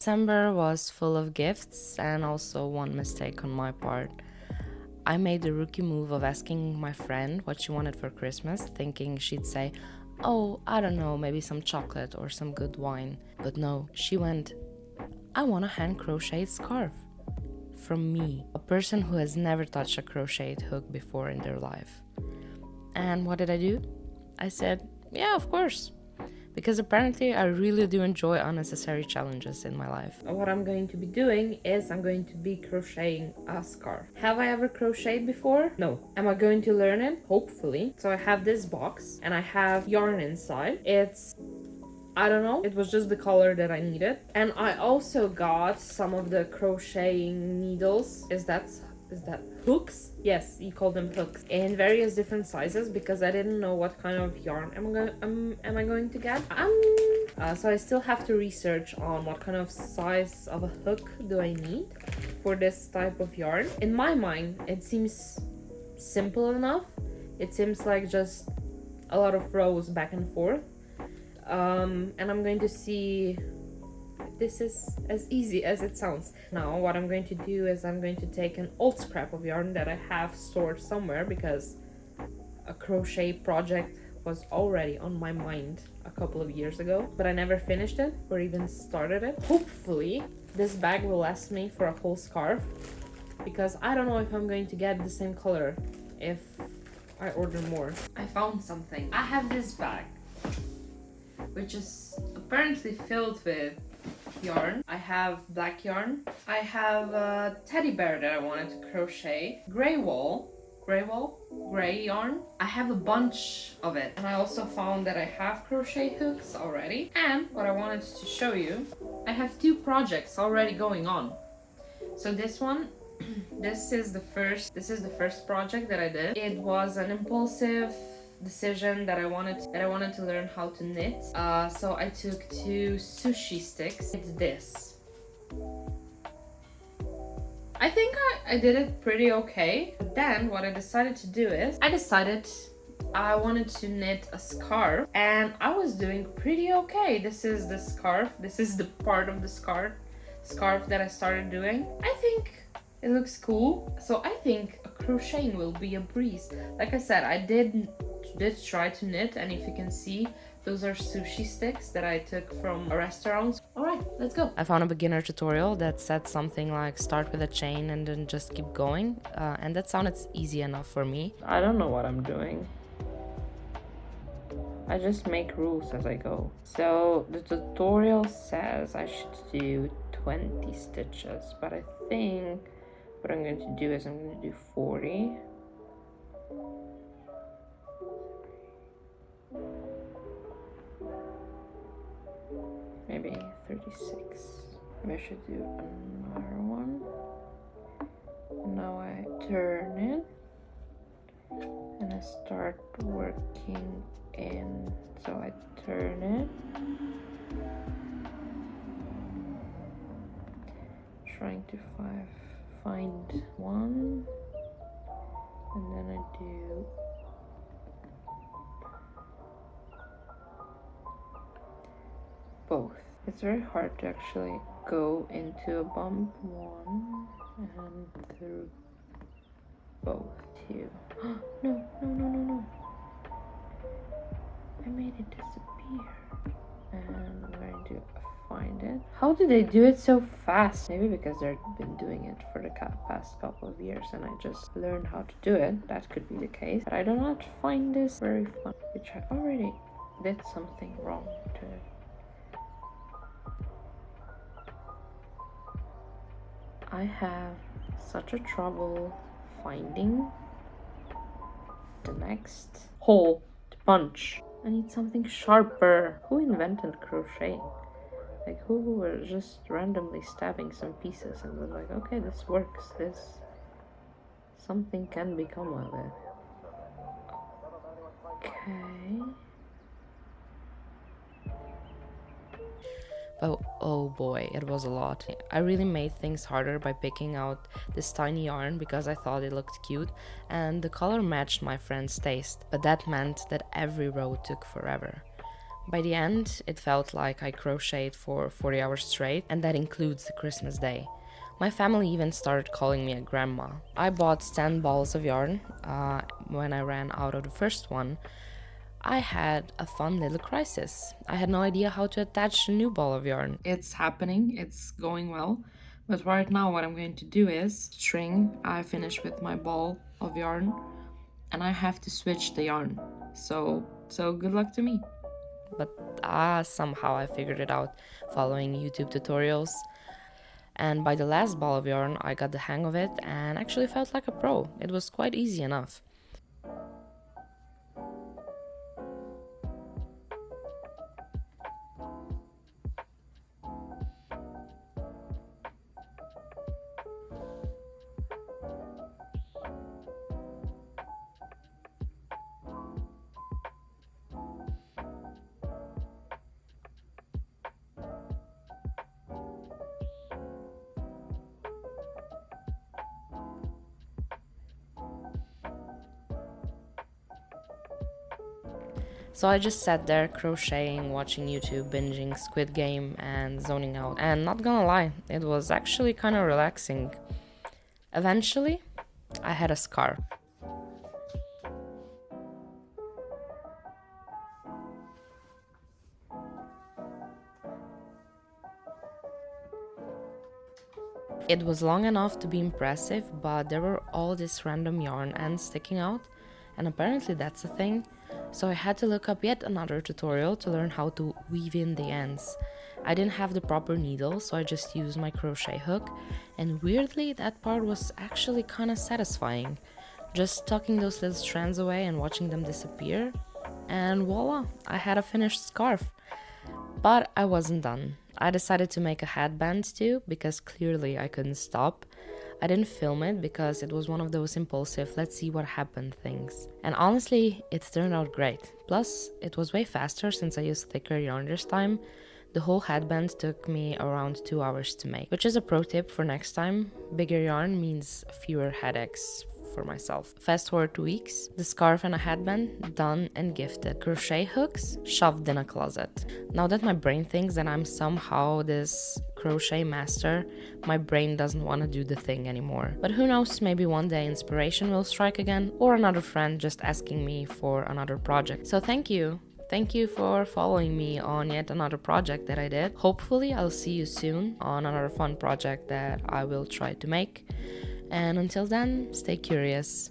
December was full of gifts and also one mistake on my part. I made the rookie move of asking my friend what she wanted for Christmas, thinking she'd say, "Oh, I don't know, maybe some chocolate or some good wine." But no, she went, "I want a hand crocheted scarf." From me, a person who has never touched a crocheted hook before in their life. And what did I do? I said, "Yeah, of course." Because apparently I really do enjoy unnecessary challenges in my life. What I'm going to be doing is I'm going to be crocheting a scarf. Have I ever crocheted before? No. Am I going to learn it? Hopefully. So I have this box and I have yarn inside. I don't know, it was just the color that I needed. And I also got some of the crocheting needles. Is that hooks? Yes, you call them hooks, in various different sizes because I didn't know what kind of yarn am I going to get. So I still have to research on what kind of size of a hook do I need for this type of yarn. In my mind, it seems simple enough. It seems like just a lot of rows back and forth. And I'm going to see if this is as easy as it sounds. Now what I'm going to do is I'm going to take an old scrap of yarn that I have stored somewhere because a crochet project was already on my mind a couple of years ago, but I never finished it or even started it. Hopefully this bag will last me for a whole scarf because I don't know if I'm going to get the same color if I order more. I found something. I have this bag, which is apparently filled with yarn. I have black yarn. I have a teddy bear that I wanted to crochet. Gray yarn. I have a bunch of it. And I also found that I have crochet hooks already. And what I wanted to show you, I have 2 projects already going on. So this one, this is the first project that I did. It was an impulsive decision that I wanted to learn how to knit. So I took 2 sushi sticks. It's this. I think I did it pretty okay. But then what I decided to do is I wanted to knit a scarf and I was doing pretty okay. This is the scarf. This is the part of the scarf that I started doing. I think it looks cool. So I think crocheting will be a breeze. Like I said, I did try to knit, and if you can see, those are sushi sticks that I took from a restaurant. All right, let's go. I found a beginner tutorial that said something like start with a chain and then just keep going, and that sounded easy enough for me. I don't know what I'm doing. I just make rules as I go. So the tutorial says I should do 20 stitches, but I think what I'm going to do is I'm going to do 40. Maybe 36. Maybe I should do another one. Now I turn it and I start working in. So I turn it, trying to find one, and then I do both. It's very hard to actually go into a bump one and through both too. No. I made it disappear. And I'm going to find it. How do they do it so fast? Maybe because they've been doing it for the past couple of years and I just learned how to do it. That could be the case. But I do not find this very fun, which I already did something wrong to it. I have such a trouble finding the next hole to punch. I need something sharper. Who invented crocheting? Like, who were just randomly stabbing some pieces and was like, okay, this works, something can become of it. Okay. Oh boy, it was a lot. I really made things harder by picking out this tiny yarn because I thought it looked cute and the color matched my friend's taste, but that meant that every row took forever. By the end, it felt like I crocheted for 40 hours straight, and that includes the Christmas day. My family even started calling me a grandma. I bought 10 balls of yarn. When I ran out of the first one, I had a fun little crisis. I had no idea how to attach a new ball of yarn. It's happening, it's going well. But right now, what I'm going to do is string. I finished with my ball of yarn and I have to switch the yarn. So good luck to me. But somehow I figured it out following YouTube tutorials. And by the last ball of yarn, I got the hang of it and actually felt like a pro. It was quite easy enough. So I just sat there crocheting, watching YouTube, binging Squid Game, and zoning out. And not gonna lie, it was actually kind of relaxing. Eventually, I had a scarf. It was long enough to be impressive, but there were all these random yarn ends sticking out, and apparently that's a thing. So I had to look up yet another tutorial to learn how to weave in the ends. I didn't have the proper needle, so I just used my crochet hook, and weirdly, that part was actually kind of satisfying. Just tucking those little strands away and watching them disappear, and voila, I had a finished scarf. But I wasn't done. I decided to make a headband too, because clearly I couldn't stop. I didn't film it because it was one of those impulsive, let's see what happened things. And honestly, it turned out great. Plus, it was way faster since I used thicker yarn this time. The whole headband took me around 2 hours to make, which is a pro tip for next time. Bigger yarn means fewer headaches for myself. Fast forward 2 weeks, the scarf and a headband done and gifted. Crochet hooks shoved in a closet. Now that my brain thinks that I'm somehow this crochet master, my brain doesn't want to do the thing anymore. But who knows, maybe one day inspiration will strike again, or another friend just asking me for another project. So thank you. Thank you for following me on yet another project that I did. Hopefully I'll see you soon on another fun project that I will try to make. And until then, stay curious.